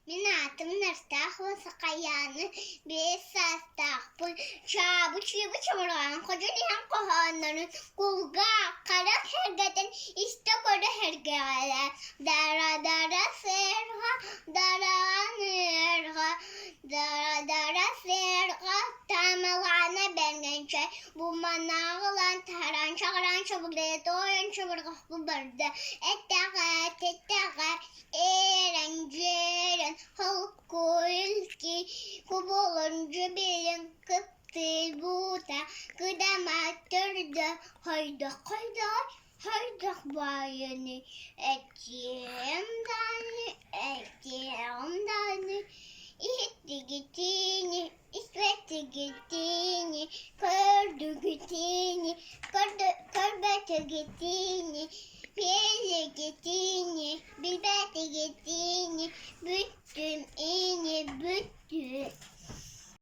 Minatım nırtaq ve sakayanı bir sastaq. Çabı çiğbi çamurağın koca diyen kohanların kulga kara hergeden işte koda hergele. Dara dara serha dara nırha dara dara serha tamalana bengençe bu manağılan taran çağıran çabukda doyun çabuk bu barda etteğe eğlencelen halkı ülke kubolunca bilin kıptı buta kıdamattırdı hayda hayda hayda bayını ettiğimden İhitti gittiğini, isvetti gittiğini, kördü gittiğini, körbete gittiğini, piyeli gittiğini, bilbete gittiğini, büttüm ini büttü.